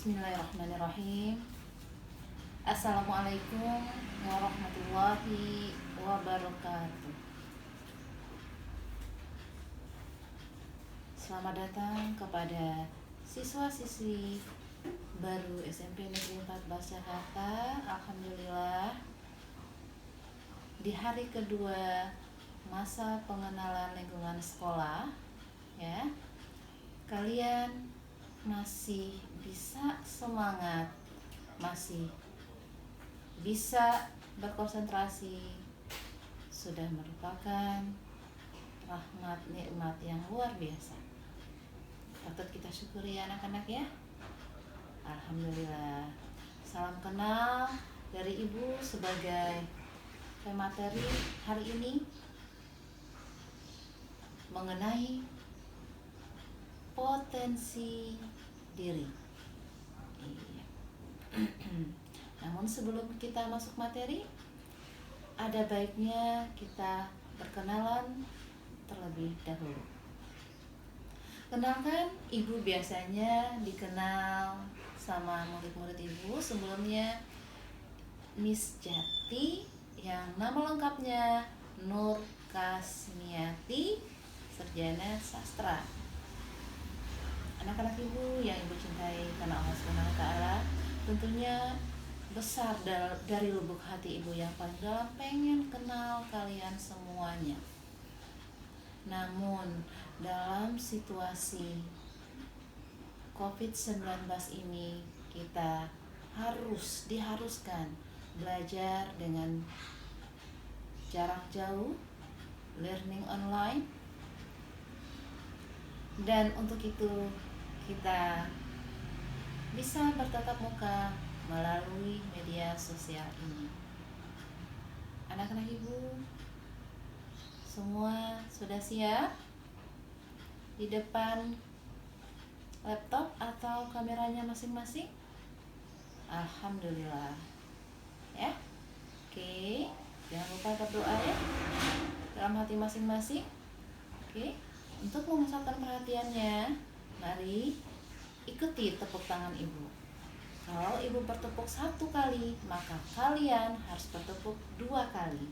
Bismillahirrahmanirrahim. Assalamualaikum warahmatullahi wabarakatuh. Selamat datang kepada siswa-siswi baru SMP Negeri 14 Jakarta. Alhamdulillah, di hari kedua masa pengenalan lingkungan sekolah, ya, kalian masih bisa semangat, masih bisa berkonsentrasi, sudah merupakan rahmat nikmat yang luar biasa. Patut kita syukuri ya anak-anak ya. Alhamdulillah. Salam kenal dari Ibu sebagai pemateri hari ini mengenai potensi diri. Iya. Namun sebelum kita masuk materi, ada baiknya kita berkenalan terlebih dahulu. Kenalkan, Ibu biasanya dikenal sama murid-murid Ibu sebelumnya Miss Jati, yang nama lengkapnya Nur Kasmiati, sarjana sastra. Anak-anak Ibu yang Ibu cintai karena Allah Subhanahu wa taala, tentunya besar dari lubuk hati Ibu yang paling dalam pengen kenal kalian semuanya. Namun dalam situasi COVID-19 ini, kita diharuskan belajar dengan jarak jauh, learning online. Dan untuk itu kita bisa bertatap muka melalui media sosial ini. Anak-anak Ibu semua sudah siap di depan laptop atau kameranya masing-masing? Alhamdulillah ya. Oke, jangan lupa berdoa ya dalam hati masing-masing. Oke, untuk memusatkan perhatiannya, mari ikuti tepuk tangan Ibu. Kalau Ibu bertepuk 1 kali, maka kalian harus bertepuk 2 kali.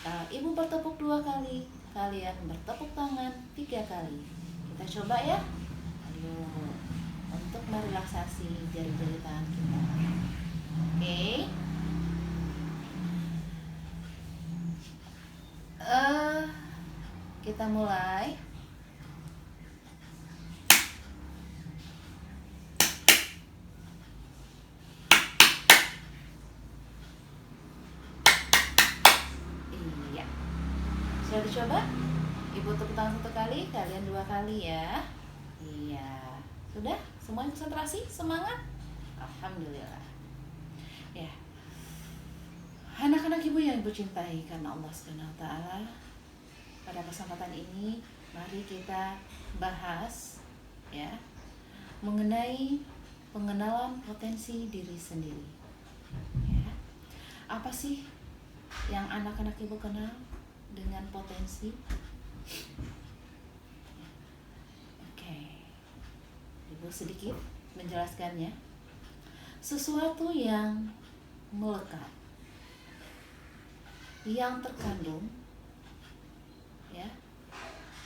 Kalau Ibu bertepuk 2 kali, kalian bertepuk tangan 3 kali. Kita coba ya. Ayo, untuk merelaksasi jari-jari tangan kita. Oke. Kita mulai. Iya. Sudah dicoba? Ibu tepuk tangan 1 kali, kalian 2 kali ya. Iya. Sudah? Semuanya konsentrasi, semangat? Alhamdulillah. Ya. Anak-anak Ibu yang Ibu cintai karena Allah Subhanahu wa taala, pada kesempatan ini mari kita bahas ya mengenai pengenalan potensi diri sendiri. Ya. Apa sih yang anak-anak Ibu kenal dengan potensi? Oke. Ibu sedikit menjelaskannya. Sesuatu yang melekat, yang terkandung, ya,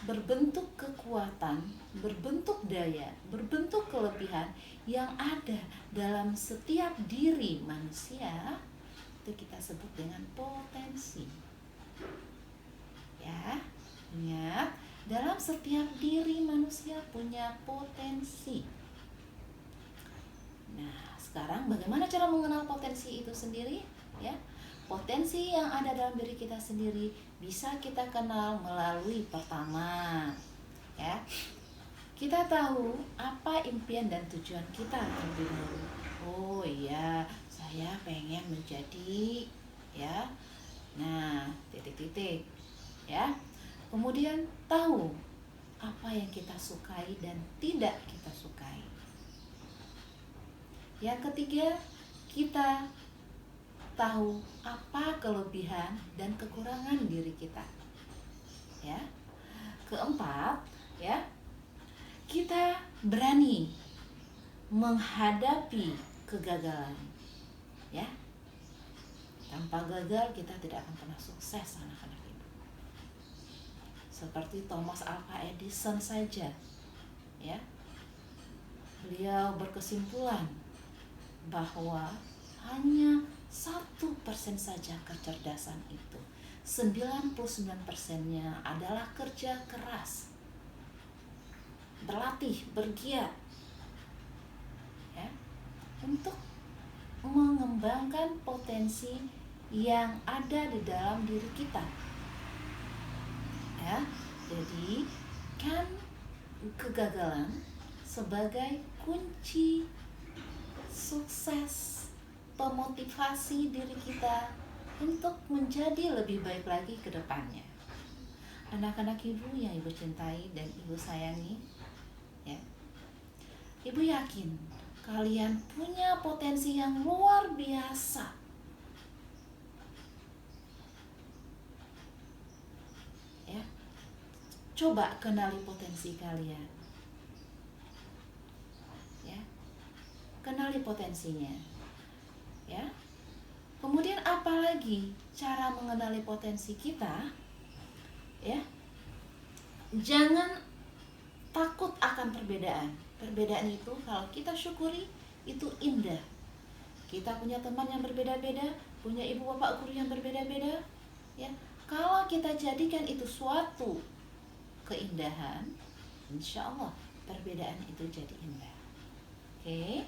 berbentuk kekuatan, berbentuk daya, berbentuk kelebihan yang ada dalam setiap diri manusia, itu kita sebut dengan potensi. Ya, ingat, dalam setiap diri manusia punya potensi. Nah, sekarang bagaimana cara mengenal potensi itu sendiri? Ya, potensi yang ada dalam diri kita sendiri bisa kita kenal melalui pertama, ya, kita tahu apa impian dan tujuan kita terlebih dahulu. Oh iya, saya pengen menjadi, ya, nah, titik-titik, ya. Kemudian tahu apa yang kita sukai dan tidak kita sukai. Yang ketiga, kita tahu apa kelebihan dan kekurangan diri kita. Ya. Keempat, ya, kita berani menghadapi kegagalan. Ya, tanpa gagal kita tidak akan pernah sukses, anak-anak ibu. Seperti Thomas Alva Edison saja, ya, beliau berkesimpulan bahwa hanya 1% saja kecerdasan itu. 99%-nya adalah kerja keras, berlatih, bergiat, ya, untuk mengembangkan potensi yang ada di dalam diri kita. Ya, jadi kan kegagalan sebagai kunci sukses, pemotivasi diri kita untuk menjadi lebih baik lagi ke depannya. Anak-anak ibu yang ibu cintai dan ibu sayangi, ya, ibu yakin kalian punya potensi yang luar biasa. Ya, coba kenali potensi kalian. Ya, kenali potensinya. Ya, kemudian apalagi cara mengenali potensi kita? Ya, jangan takut akan perbedaan. Perbedaan itu kalau kita syukuri itu indah. Kita punya teman yang berbeda-beda, punya ibu bapak guru yang berbeda-beda, ya. Kalau kita jadikan itu suatu keindahan, insya Allah perbedaan itu jadi indah. Oke.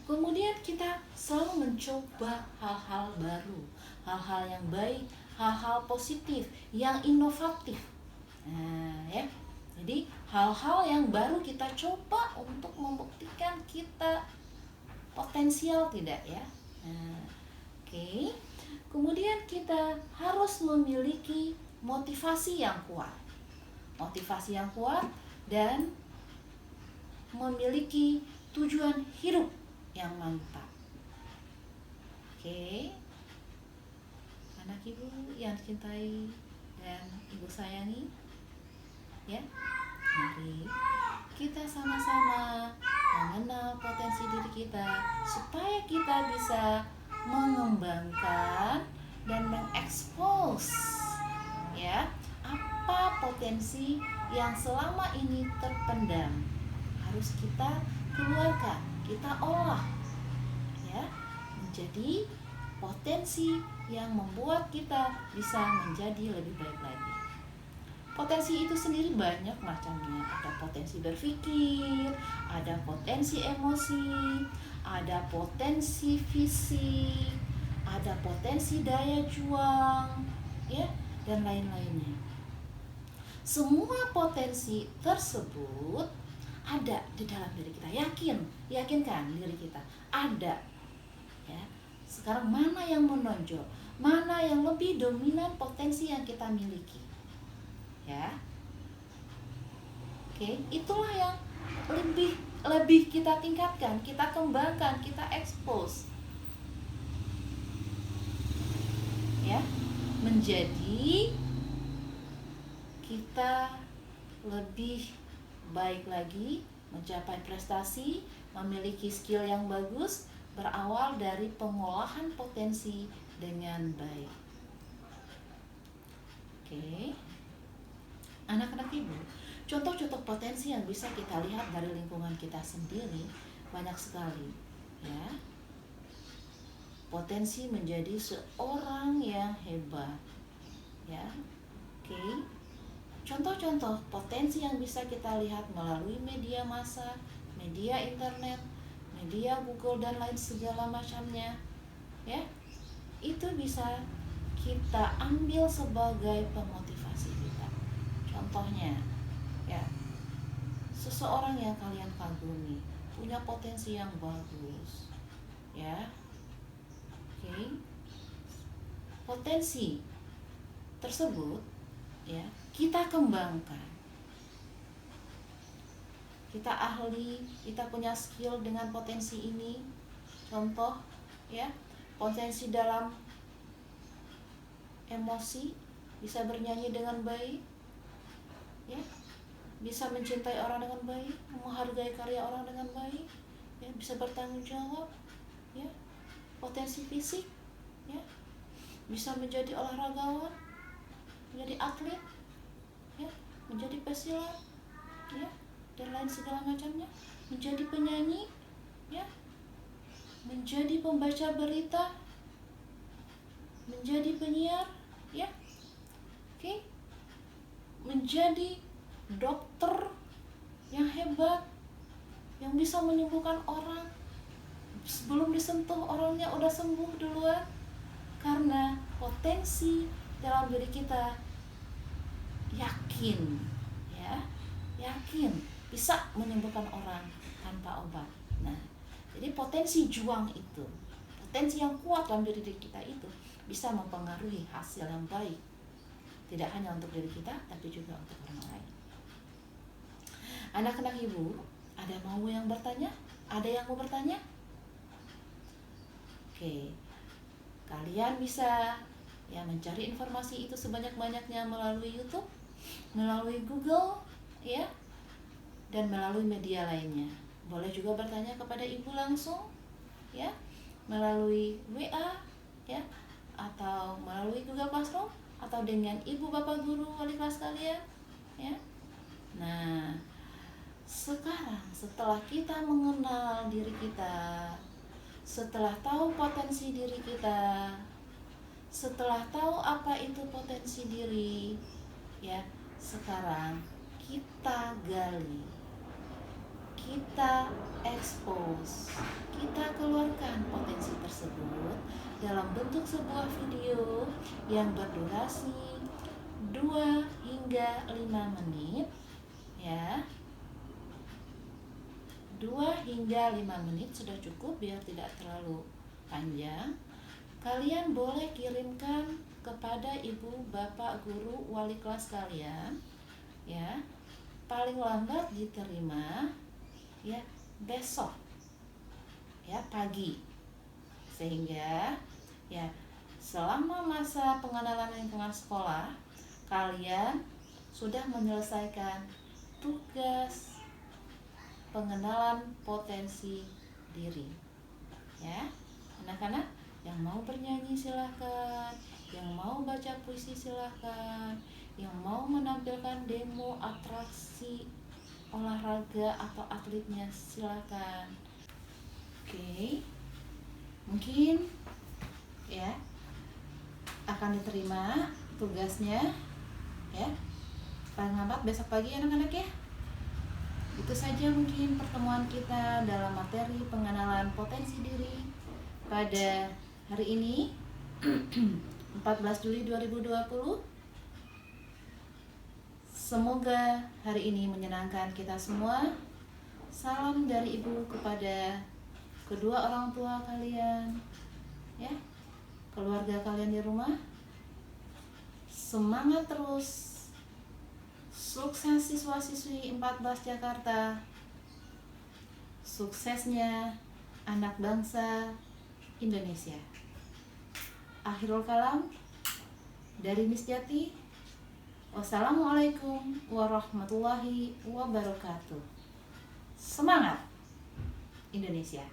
Kemudian kita selalu mencoba hal-hal baru, hal-hal yang baik, hal-hal positif, yang inovatif. Nah, ya. Jadi hal-hal yang baru kita coba untuk membuktikan kita potensial tidak, ya. Nah, oke. Kemudian kita harus memiliki motivasi yang kuat. Motivasi yang kuat dan memiliki tujuan hidup yang mantap. Oke. Anak ibu yang dicintai dan ibu sayangi, ya, mari kita sama-sama mengenal potensi diri kita supaya kita bisa mengembangkan dan mengekspos, ya, apa potensi yang selama ini terpendam. Harus kita keluarkan, kita olah, ya, menjadi potensi yang membuat kita bisa menjadi lebih baik lagi. Potensi itu sendiri banyak macamnya. Ada potensi berpikir, ada potensi emosi, ada potensi fisik, ada potensi daya juang, ya, dan lain-lainnya. Semua potensi tersebut ada di dalam diri kita. Yakinkan diri kita ada. Ya. Sekarang mana yang menonjol? Mana yang lebih dominan potensi yang kita miliki? Ya, oke, itulah yang lebih kita tingkatkan, kita kembangkan, kita expose, ya, menjadi kita lebih baik lagi, mencapai prestasi, memiliki skill yang bagus, berawal dari pengolahan potensi dengan baik. Oke. Anak-anak ibu, contoh-contoh potensi yang bisa kita lihat dari lingkungan kita sendiri banyak sekali, ya. Potensi menjadi seorang yang hebat, ya. Oke. Contoh-contoh potensi yang bisa kita lihat melalui media massa, media internet, media Google dan lain segala macamnya, ya. Itu bisa kita ambil sebagai pemotivasi kita. Contohnya, ya, seseorang yang kalian kagumi punya potensi yang bagus, ya, oke. Potensi tersebut, ya, kita kembangkan. Kita ahli, kita punya skill dengan potensi ini. Contoh, ya, potensi dalam emosi, bisa bernyanyi dengan baik, ya, bisa mencintai orang dengan baik, menghargai karya orang dengan baik, ya, bisa bertanggung jawab, ya, potensi fisik, ya, bisa menjadi olahragawan, menjadi atlet, ya, menjadi pesilat, ya, dan lain segala macamnya, menjadi penyanyi, ya, menjadi pembaca berita, menjadi penyiar, ya, oke, menjadi dokter yang hebat, yang bisa menyembuhkan orang sebelum disentuh orangnya udah sembuh duluan, karena potensi dalam diri kita yakin, ya, yakin bisa menyembuhkan orang tanpa obat. Nah, jadi potensi juang itu, potensi yang kuat dalam diri kita itu bisa mempengaruhi hasil yang baik, tidak hanya untuk diri kita tapi juga untuk orang lain. Anak-anak ibu, ada yang bertanya? Ada yang mau bertanya? Oke, kalian bisa ya mencari informasi itu sebanyak-banyaknya melalui YouTube, melalui Google, ya, dan melalui media lainnya. Boleh juga bertanya kepada ibu langsung, ya, melalui WA, ya, atau melalui Google Classroom, atau dengan ibu bapak guru wali kelas kalian, ya. Nah, sekarang setelah kita mengenal diri kita, setelah tahu potensi diri kita, setelah tahu apa itu potensi diri, ya, sekarang kita gali, kita expose, kita keluarkan potensi tersebut dalam bentuk sebuah video yang berdurasi 2 hingga 5 menit, ya. 2 hingga 5 menit sudah cukup biar tidak terlalu panjang. Kalian boleh kirimkan kepada ibu, bapak, guru, wali kelas kalian, ya. Paling lambat diterima ya besok, ya, pagi, sehingga ya selama masa pengenalan lingkungan sekolah kalian sudah menyelesaikan tugas pengenalan potensi diri, ya. Anak-anak yang mau bernyanyi silahkan, yang mau baca puisi silahkan, yang mau menampilkan demo atraksi olahraga atau atletnya silahkan. Oke, mungkin ya akan diterima tugasnya, ya, paling lambat besok pagi anak-anak, ya. Itu saja mungkin pertemuan kita dalam materi pengenalan potensi diri pada hari ini 14 Juli 2020. Semoga hari ini menyenangkan kita semua. Salam dari ibu kepada kedua orang tua kalian, ya, keluarga kalian di rumah. Semangat terus. Sukses siswa-siswi 14 Jakarta. Suksesnya anak bangsa Indonesia. Akhirul kalam dari Miss Jati. Wassalamualaikum warahmatullahi wabarakatuh. Semangat Indonesia.